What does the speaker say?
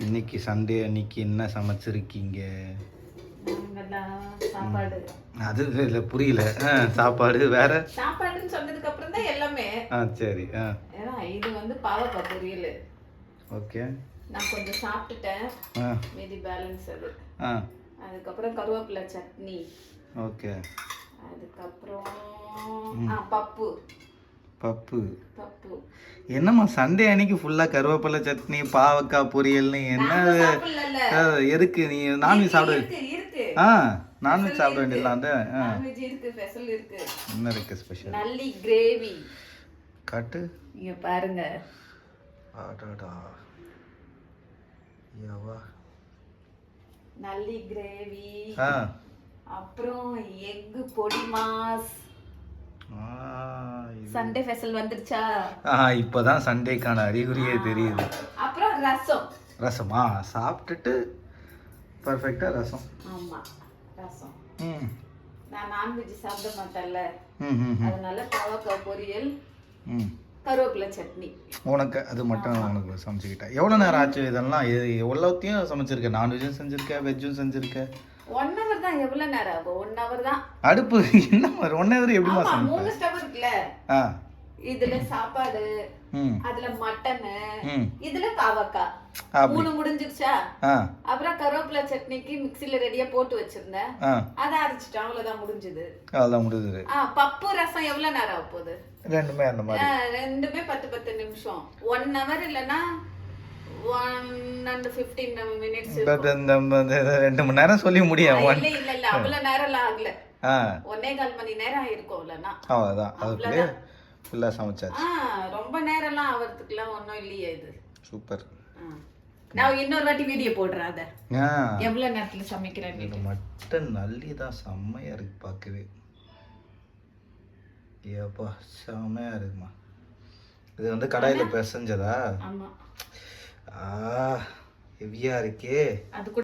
இன்னைக்கு சண்டே அன்னைக்கு என்ன சமைச்சிருக்கீங்க? சாப்பாடு. அது இல்லை புரியல. சாப்பாடு வேற. சாப்பாடுன்னு சொன்னதுக்கு அப்புறம் தான் எல்லாமே. சரி. ஏன்னா இது வந்து பாவக்காய் பொரியல். ஓகே. நான் கொஞ்சம் சாப்பிட்டுட்டேன். மீதி பேலன்ஸ் அது. அதுக்கப்புறம் கருவேப்பிலை சட்னி. ஓகே. அதுக்கப்புறம் பப்பு. பப்பு. பப்பு. என்னம்மா சண்டே அன்னைக்கு ஃபுல்லா கருவேப்பிலை சட்னி பாவக்காய் பொரியல்னு என்ன? எதுக்கு நீ நான்வெஜ் சாப்பிட? நான்வெஜ் சாப்பிட வேண்டியதுலாம். நான்வெஜ் இருக்கு, ஸ்பெஷல் இருக்கு. என்ன இருக்கு ஸ்பெஷல்? நல்லி கிரேவி. காட்டு. இங்க பாருங்க. ஆடாடா. யாவா. நல்லி கிரேவி. அப்புறம் எக் பொடி மாஸ். சண்டே ஸ்பெஷல் வந்துருச்சா? இப்பதான் சண்டேக்கான அறிகுறியே தெரியுது. அப்புறம் ரசம். ரசமா சாப்பிட்டுட்டு பர்ஃபெக்ட்டா ரசம். ஆமா ரசம். நான் நான்வெஜ் சாப்பிட மாட்டேன்ல, அதனால பாவக்காய் பொரியல், கருவேப்பிலை சட்னி. உனக்கு அது மட்டும் உனக்கு சமைச்சுக்கிட்ட. எவ்வளோ நேரம் ஆச்சு இதெல்லாம்? எவ்வளோத்தையும் சமைச்சிருக்க? நான்வெஜ்ஜும் செஞ்சிருக்க, வெஜ்ஜும் செஞ்சிருக்க. 1 hour தான். எவ்வளவு நேரம் ஆகும்? 1 hour தான். அடுப்பு என்ன மாதிரி 1 hour எப்படிமா சமைப்ப? 3 ஸ்டவ் இருக்குல்ல. இதுல சாப்பாடு, அதுல மட்டன், இதுல பாவக்காய். 3 முடிஞ்சிருச்சா? அப்புறம் கருவேப்பிலை சட்னிக்கு மிக்ஸில ரெடியா போட்டு வச்சிருந்தேன். அத அரைச்சிட்டேன். அவ்வளவுதான் முடிஞ்சது. அவ்வளவுதான் முடிஞ்சது. பப்பு ரசம் எவ்வளவு நேரம் ஆக போகுது? ரெண்டுமே அந்த மாதிரி. ரெண்டுமே 10 நிமிஷம். 1 hour இல்லனா 1 and 15 minutes. 2 மணி நேரம் சொல்லி முடியும். இல்ல அவ்வளவு நேரம் ஆகல. 1.25 மணி நேரம் ஆயிருக்கும். இல்லனா அவ்வளவுதான். அதுக்குள்ளே ஃபுல்லா சமைச்சாச்சு. ரொம்ப நேரம்லாம் ஆவறதுக்குலாம் ஒண்ணும் இல்லையே இது. சூப்பர். நான் இன்னொரு வாட்டி வீடியோ போடுறேன். அத எவ்வளவு நேரத்துல சமைக்கிறேன். இது மட்டன் நல்லி தான் செம்மையா இருக்கு பார்க்கவே. ஏப்பா செம்மையா இருக்குமா. இது வந்து கடாயில பிசைஞ்சதா? ஆமா. ஹெவியா இருக்கே. அது